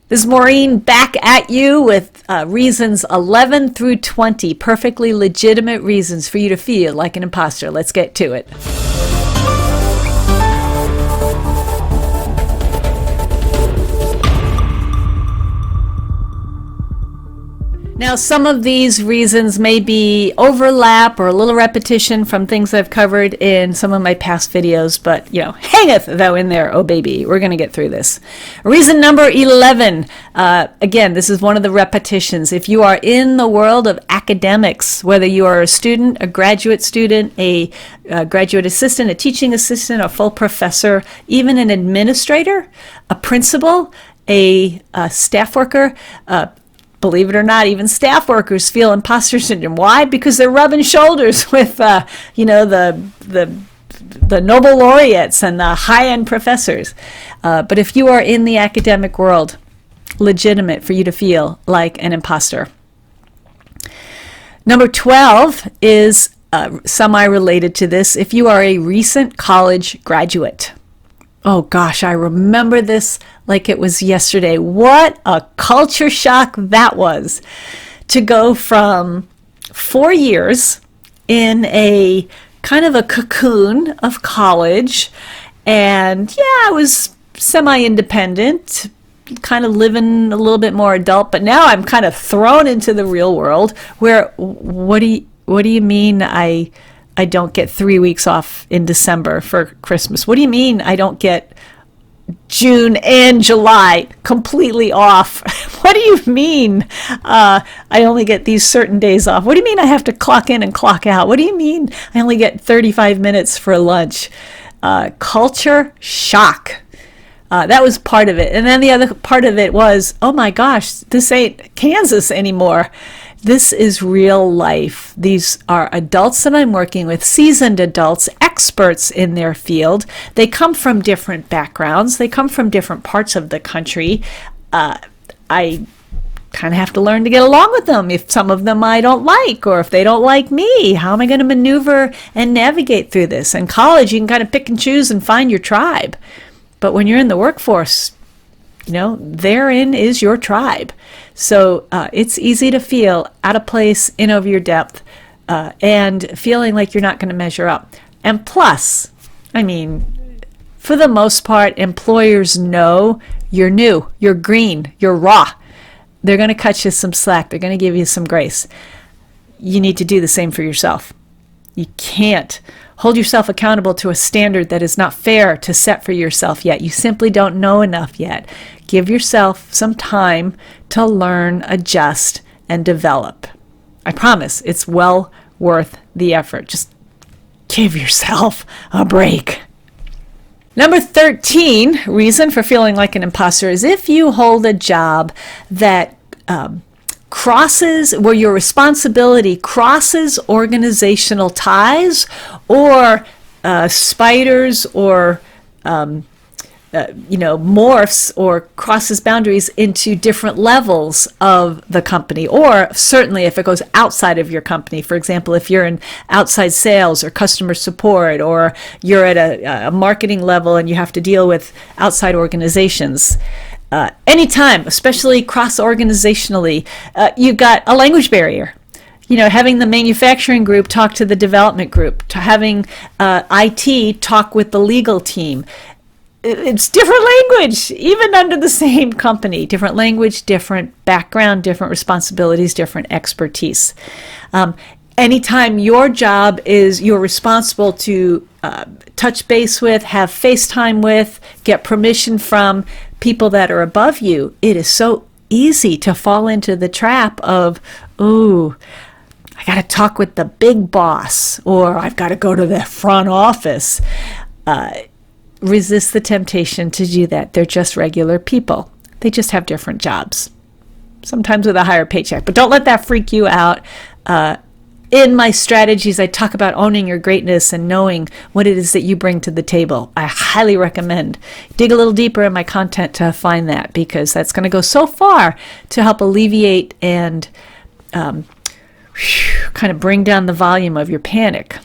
This is Maureen back at you with reasons 11 through 20, perfectly legitimate reasons for you to feel like an imposter. Let's get to it. Now, some of these reasons may be overlap or a little repetition from things I've covered in some of my past videos, but, hangeth thou in there, oh baby. We're going to get through this. Reason number 11. Again, this is one of the repetitions. If you are in the world of academics, whether you are a student, a graduate student, a graduate assistant, a teaching assistant, a full professor, even an administrator, a principal, a staff worker, believe it or not, even staff workers feel imposter syndrome. Why? Because they're rubbing shoulders with, the Nobel laureates and the high-end professors. But if you are in the academic world, legitimate for you to feel like an imposter. Number 12 is semi-related to this. If you are a recent college graduate. Oh gosh, I remember this like it was yesterday. What a culture shock that was. To go from 4 years in a kind of a cocoon of college, and I was semi-independent, kind of living a little bit more adult, but now I'm kind of thrown into the real world where, what do you mean I don't get 3 weeks off in December for Christmas? What do you mean I don't get June and July completely off? What do you mean I only get these certain days off? What do you mean I have to clock in and clock out? What do you mean I only get 35 minutes for lunch? Culture shock. That was part of it. And then the other part of it was, oh my gosh, this ain't Kansas anymore. This is real life. These are adults that I'm working with, seasoned adults, experts in their field. They come from different backgrounds. They come from different parts of the country. I kind of have to learn to get along with them. If some of them I don't like, or if they don't like me, how am I going to maneuver and navigate through this? In college, you can kind of pick and choose and find your tribe. But when you're in the workforce, therein is your tribe. So it's easy to feel out of place, in over your depth, and feeling like you're not going to measure up. And plus, for the most part, employers know you're new, you're green, you're raw. They're going to cut you some slack. They're going to give you some grace. You need to do the same for yourself. You can't hold yourself accountable to a standard that is not fair to set for yourself yet. You simply don't know enough yet. Give yourself some time to learn, adjust, and develop. I promise it's well worth the effort. Just give yourself a break. Number 13 reason for feeling like an imposter is if you hold a job that crosses, where your responsibility crosses organizational ties, or spiders, or morphs or crosses boundaries into different levels of the company, or certainly if it goes outside of your company. For example, if you're in outside sales or customer support, or you're at a marketing level and you have to deal with outside organizations. Anytime, especially cross-organizationally, you've got a language barrier. Having the manufacturing group talk to the development group, to having IT talk with the legal team. It's different language, even under the same company. Different language, different background, different responsibilities, different expertise. Anytime your job is you're responsible to touch base with, have FaceTime with, get permission from people that are above you, it is so easy to fall into the trap of, I got to talk with the big boss, or I've got to go to the front office. Resist the temptation to do that. They're just regular people. They just have different jobs, sometimes with a higher paycheck. But don't let that freak you out. In my strategies, I talk about owning your greatness and knowing what it is that you bring to the table. I highly recommend dig a little deeper in my content to find that, because that's going to go so far to help alleviate and kind of bring down the volume of your panic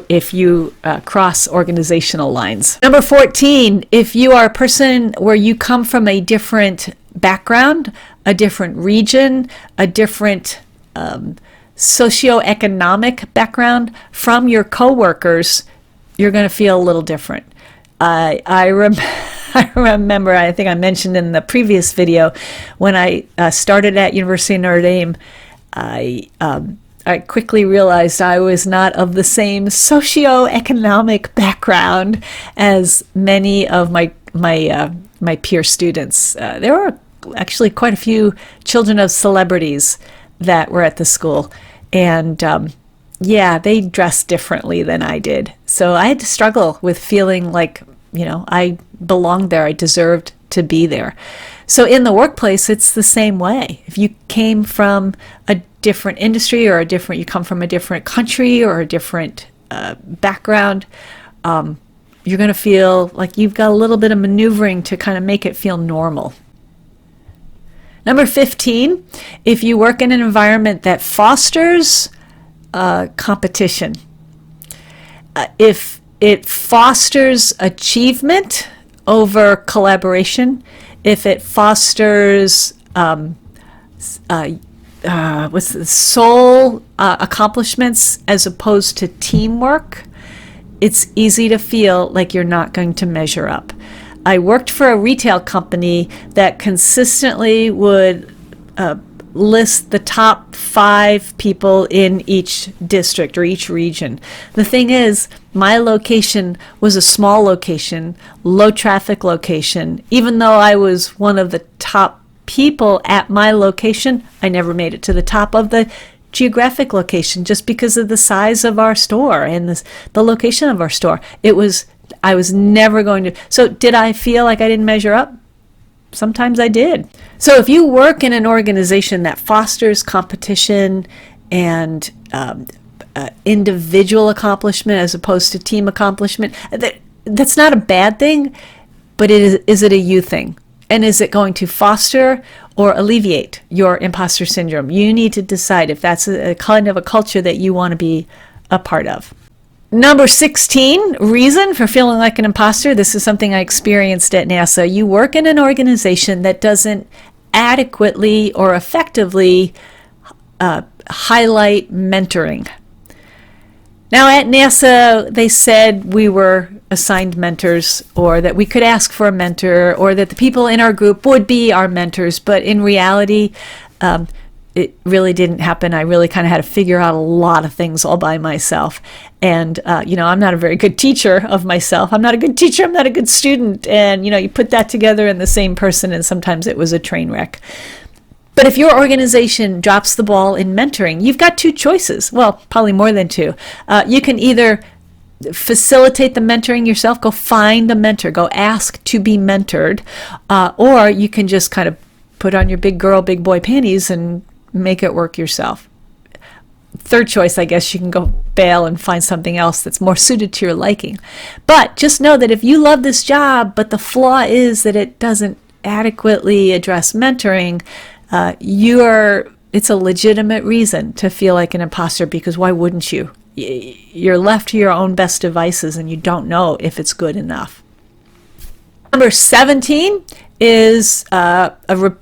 if you cross organizational lines. Number 14, if you are a person where you come from a different background, a different region, a different socioeconomic background from your coworkers, you're going to feel a little different. I remember, I think I mentioned in the previous video, when I started at University of Notre Dame, I quickly realized I was not of the same socioeconomic background as many of my peer students. There were actually quite a few children of celebrities that were at the school, and yeah, they dressed differently than I did. So I had to struggle with feeling like, I belonged there. I deserved to be there. So in the workplace, it's the same way. If you came from a different industry or you come from a different country or a different background, you're going to feel like you've got a little bit of maneuvering to kind of make it feel normal. Number 15, if you work in an environment that fosters competition, if it fosters achievement over collaboration, if it fosters sole accomplishments as opposed to teamwork, it's easy to feel like you're not going to measure up. I worked for a retail company that consistently would list the top 5 people in each district or each region. The thing is, my location was a small location, low traffic location. Even though I was one of the top people at my location, I never made it to the top of the geographic location just because of the size of our store and the location of our store. I was never going to. So did I feel like I didn't measure up? Sometimes I did. So if you work in an organization that fosters competition and individual accomplishment as opposed to team accomplishment, that's not a bad thing, but is it a you thing? And is it going to foster or alleviate your imposter syndrome? You need to decide if that's a kind of a culture that you want to be a part of. Number 16, reason for feeling like an imposter. This is something I experienced at NASA. You work in an organization that doesn't adequately or effectively highlight mentoring. Now at NASA, they said we were assigned mentors, or that we could ask for a mentor, or that the people in our group would be our mentors. But in reality, it really didn't happen. I really kind of had to figure out a lot of things all by myself. And, I'm not a very good teacher of myself. I'm not a good teacher. I'm not a good student. And, you put that together in the same person, and sometimes it was a train wreck. But if your organization drops the ball in mentoring, you've got 2 choices. Well, probably more than 2. You can either facilitate the mentoring yourself, go find a mentor, go ask to be mentored, or you can just kind of put on your big girl, big boy panties and make it work yourself. Third choice, I guess you can go bail and find something else that's more suited to your liking. But just know that if you love this job, but the flaw is that it doesn't adequately address mentoring, it's a legitimate reason to feel like an imposter, because why wouldn't you? You're left to your own best devices and you don't know if it's good enough. Number 17 is a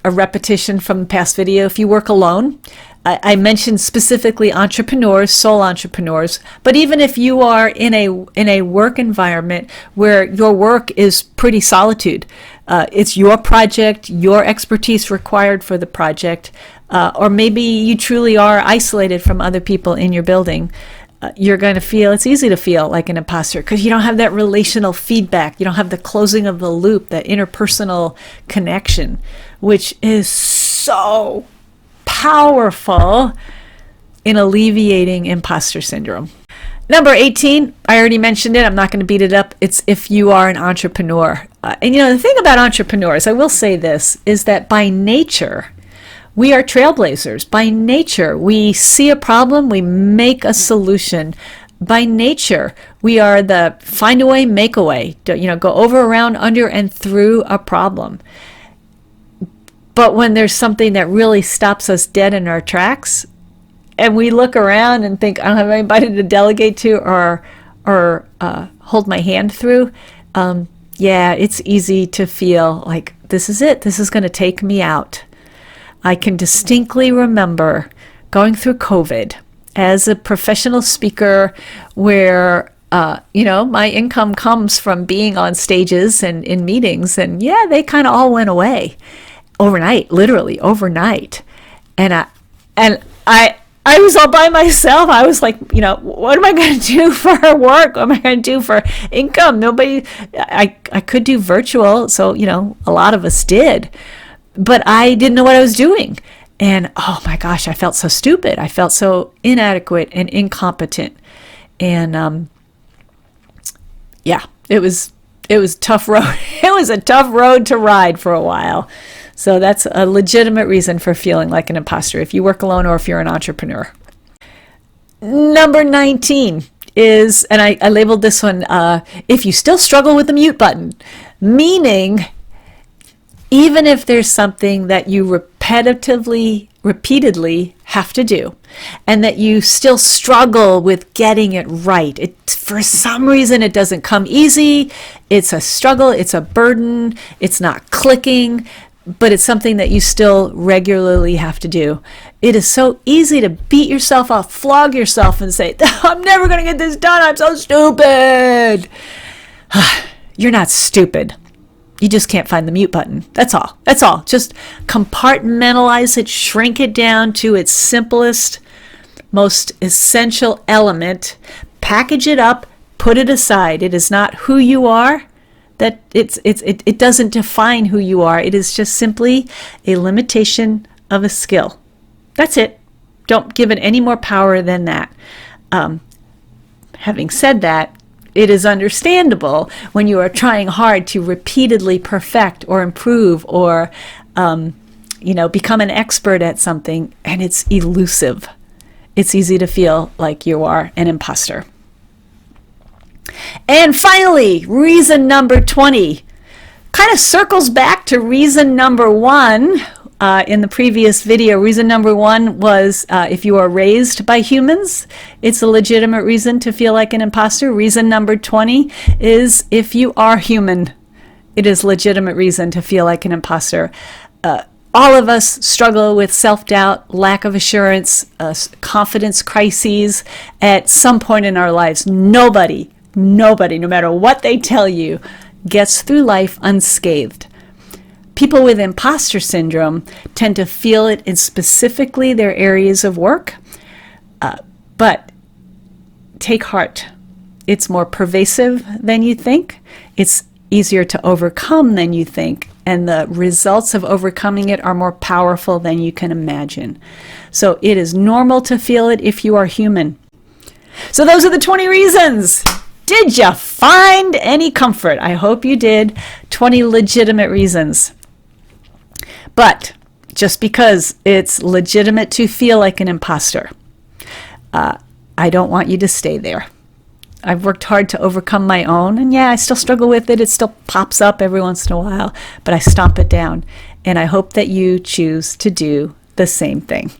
repetition from the past video. If you work alone, I mentioned specifically entrepreneurs, sole entrepreneurs, but even if you are in a work environment where your work is pretty solitude, it's your project, your expertise required for the project, or maybe you truly are isolated from other people in your building, you're going to feel, it's easy to feel like an imposter because you don't have that relational feedback. You don't have the closing of the loop, that interpersonal connection, which is so powerful in alleviating imposter syndrome. Number 18, I already mentioned it. I'm not going to beat it up. It's if you are an entrepreneur. And the thing about entrepreneurs, I will say this, is that by nature, we are trailblazers. By nature, we see a problem, we make a solution. By nature, we are the find a way, make a way. Go over, around, under, and through a problem. But when there's something that really stops us dead in our tracks, and we look around and think, I don't have anybody to delegate to or hold my hand through, it's easy to feel like this is it. This is going to take me out. I can distinctly remember going through COVID as a professional speaker where, my income comes from being on stages and in meetings. And yeah, they kind of all went away overnight, literally overnight. And I was all by myself. I was like, what am I going to do for work? What am I going to do for income? I could do virtual. So, a lot of us did, but I didn't know what I was doing. And oh my gosh, I felt so stupid. I felt so inadequate and incompetent. And, it was a tough road. It was a tough road to ride for a while. So that's a legitimate reason for feeling like an imposter if you work alone or if you're an entrepreneur. Number 19 is, and I labeled this one, if you still struggle with the mute button, meaning even if there's something that you repeatedly have to do, and that you still struggle with getting it right. For some reason, it doesn't come easy. It's a struggle. It's a burden. It's not clicking, but it's something that you still regularly have to do. It is so easy to beat yourself up, flog yourself, and say, I'm never going to get this done. I'm so stupid. You're not stupid. You just can't find the mute button. That's all. That's all. Just compartmentalize it, shrink it down to its simplest, most essential element, package it up, put it aside. It is not who you are. That it doesn't define who you are. It is just simply a limitation of a skill. That's it. Don't give it any more power than that. Having said that, it is understandable when you are trying hard to repeatedly perfect or improve or, become an expert at something, and it's elusive. It's easy to feel like you are an imposter. And finally, reason number 20 kind of circles back to reason number 1. In the previous video, reason number 1 was if you are raised by humans, it's a legitimate reason to feel like an imposter. Reason number 20 is if you are human, it is legitimate reason to feel like an imposter. All of us struggle with self-doubt, lack of assurance, confidence crises at some point in our lives. Nobody, no matter what they tell you, gets through life unscathed. People with imposter syndrome tend to feel it in specifically their areas of work, but take heart. It's more pervasive than you think. It's easier to overcome than you think, and the results of overcoming it are more powerful than you can imagine. So it is normal to feel it if you are human. So those are the 20 reasons. Did you find any comfort? I hope you did. 20 legitimate reasons. But just because it's legitimate to feel like an imposter, I don't want you to stay there. I've worked hard to overcome my own, and yeah, I still struggle with it. It still pops up every once in a while, but I stomp it down. And I hope that you choose to do the same thing.